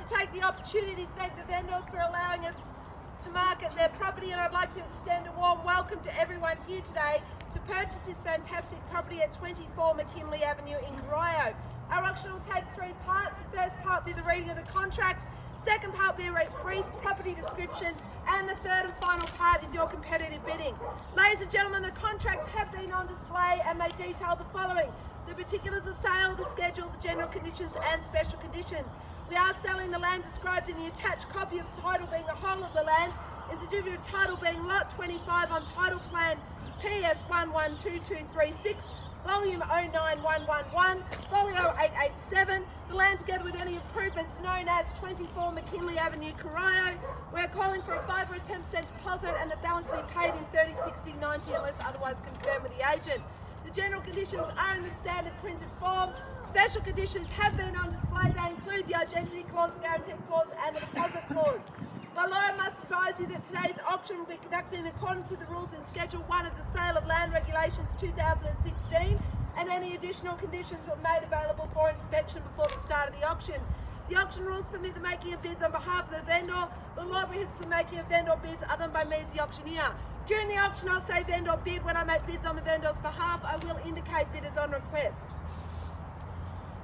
to take the opportunity to thank the vendors for allowing us to market their property, and I'd like to extend a warm welcome to everyone here today to purchase this fantastic property at 24 Mckinley Avenue in Corio. Our auction will take 3 parts. The first part will be the reading of the contracts, second part will be a brief property description, and the third and final part is your competitive bidding. Ladies and gentlemen, the contracts have been on display and they detail the following: the particulars of sale, the schedule, the general conditions and special conditions. We are selling the land described in the attached copy of title being the whole of the land, and certificate of title being lot 25 on title plan PS 112236, volume 09111, folio 887. The land together with any improvements known as 24 Mckinley Avenue, Corio. We're calling for a 5 or 10% deposit and the balance to be paid in 30, 60, 90 unless otherwise confirmed with the agent. The general conditions are in the standard printed form. Special conditions have been on display. They include the identity clause, guarantee clause and the deposit clause. By law, I must advise you that today's auction will be conducted in accordance with the rules in Schedule 1 of the Sale of Land Regulations 2016, and any additional conditions are made available for inspection before the start of the auction. The auction rules permit the making of bids on behalf of the vendor. The law prohibits the making of vendor bids other than by me as the auctioneer. During the auction, I'll say vendor bid. When I make bids on the vendor's behalf, I will indicate bidders on request.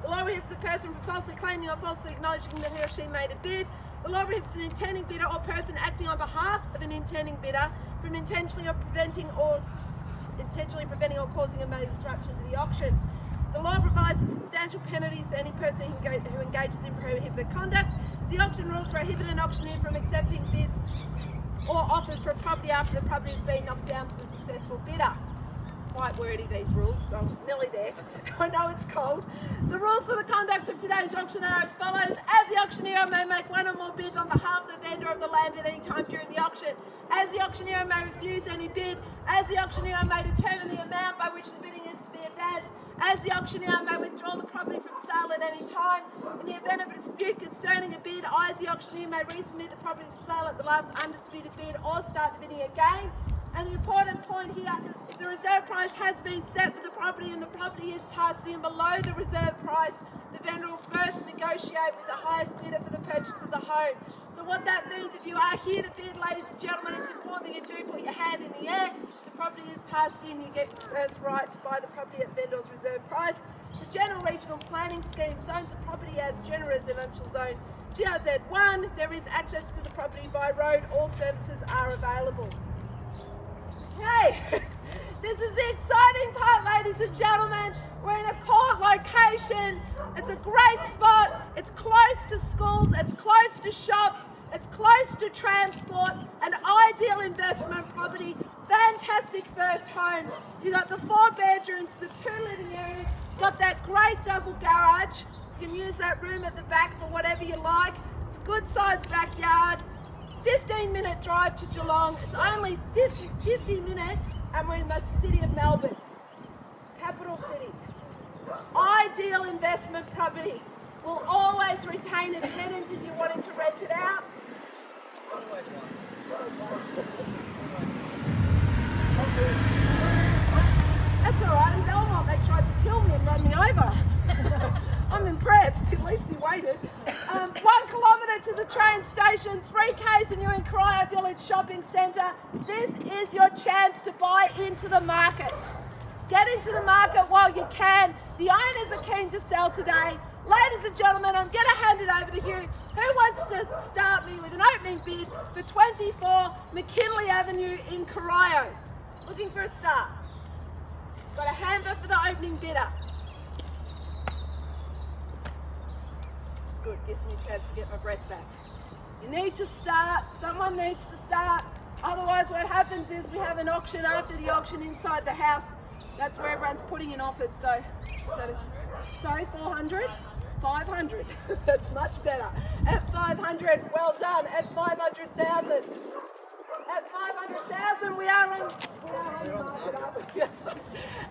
The law prohibits the person from falsely claiming or falsely acknowledging that he or she made a bid. The law prohibits an intending bidder or person acting on behalf of an intending bidder from intentionally preventing or causing a major disruption to the auction. The law provides substantial penalties for any person who engages in prohibited conduct. The auction rules prohibit an auctioneer from accepting bids or offers for a property after the property has been knocked down for the successful bidder. It's quite wordy, these rules. I'm nearly there. I know it's cold. The rules for the conduct of today's auction are as follows. As the auctioneer, I may make 1 or more bids on behalf of the vendor of the land at any time during the auction. As the auctioneer, I may refuse any bid. As the auctioneer, I may determine the amount by which the bidding is to be advanced. As the auctioneer, I may withdraw the property from sale at any time. In the event of a dispute concerning a bid, I, as the auctioneer, may resubmit the property for sale at the last undisputed bid or start the bidding again. And the important point here, if the reserve price has been set for the property and the property is passing below the reserve price, the vendor will first negotiate with the highest bidder for the purchase of the home. So what that means, if you are here to bid, ladies and gentlemen, it's important that you do put your hand in the air. If the property is passed in, you get first right to buy the property at vendor's reserve price. The General Regional Planning Scheme zones the property as General Residential Zone GRZ1. There is access to the property by road. All services are available. Okay, this is the exciting part, ladies and gentlemen. We're in a court location. It's a great spot. It's close to schools. It's close to shops. It's close to transport. An ideal investment property. Fantastic first home. You've got the 4 bedrooms, the 2 living areas. Got that great double garage. You can use that room at the back for whatever you like. It's a good sized backyard. 15-minute drive to Geelong. It's only 50 minutes and we're in the city of Melbourne, capital city. Ideal investment property. Will always retain a tenant if you're wanting to rent it out. That's all right. In Belmont, they tried to kill me and run me over. I'm impressed. At least he waited. 1 kilometre to the train station, 3 k's and you're in Corio Village Shopping Centre. This is your chance to buy into the market. Get into the market while you can. The owners are keen to sell today. Ladies and gentlemen, I'm going to hand it over to you. Who wants to start me with an opening bid for 24 Mckinley Avenue in Corio? Looking for a start. Got a hamper for the opening bidder. Good, gives me a chance to get my breath back. You need to start, someone needs to start. Otherwise what happens is we have an auction after the auction inside the house. That's where everyone's putting in offers. So sorry, 400? 500. That's much better. At 500, well done. At 500,000. At 500,000 we are on the market, aren't we? Yes.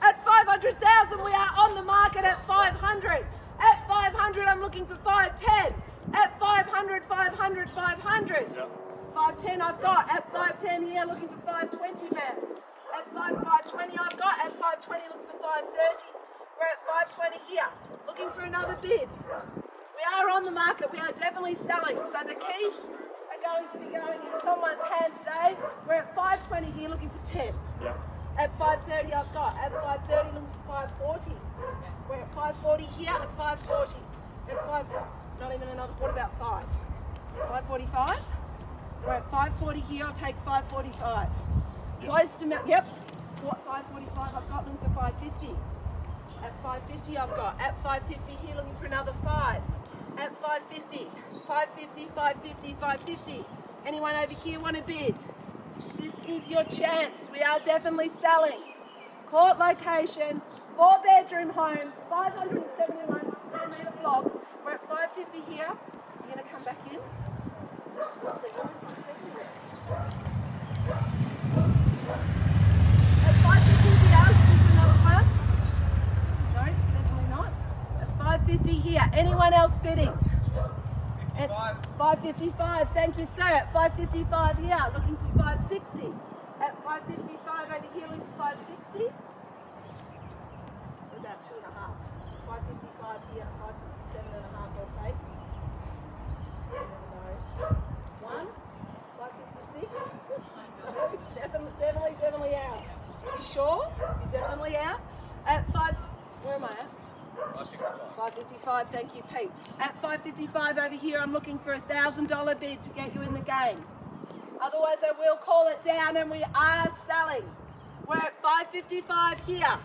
At 500,000 we are on the market at 500. At 500, I'm looking for 510. At 500, 500, 500. Yep. 510 I've got. At 510 here, looking for 520, man. At 520 I've got. At 520, looking for 530. We're at 520 here, looking for another bid. We are on the market. We are definitely selling. So the keys are going to be going in someone's hand today. We're at 520 here looking for 10. Yeah. At 530 I've got. At 530 looking for 540. We're at 540 here. At 540. At 5. Not even another. What about 5? 545. We're at 540 here. I'll take 545. Close to yep. What 545? I've got looking for 550. At 550 I've got. At 550 here looking for another 5. At 550. 550. 550. 550. Anyone over here want to bid? This is your chance. We are definitely selling. Court location, 4-bedroom home, 571 square metre block. We're at 550 here. You're going to come back in? At 550 here, is this another one? No, definitely not. At 550 here. Anyone else bidding? At 555, thank you sir. At 555 here, looking for 560. At 555 over here, looking for 560. What about 2.5? 555 here, 557.5 I'll take. No. 1, 556. No, definitely out. You sure? You're definitely out? At 5, where am I at? 555, thank you, Pete. At 555 over here, I'm looking for $1,000 bid to get you in the game. Otherwise, I will call it down, and we are selling. We're at 555 here.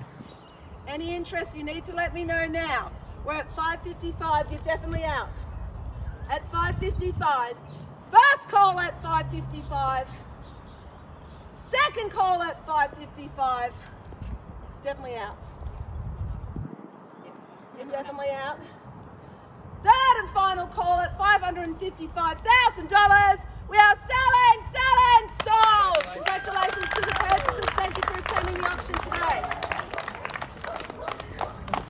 Any interest, you need to let me know now. We're at 555, you're definitely out. At 555, first call at 555, second call at 555, definitely out. You're definitely out. Third and final call at $555,000.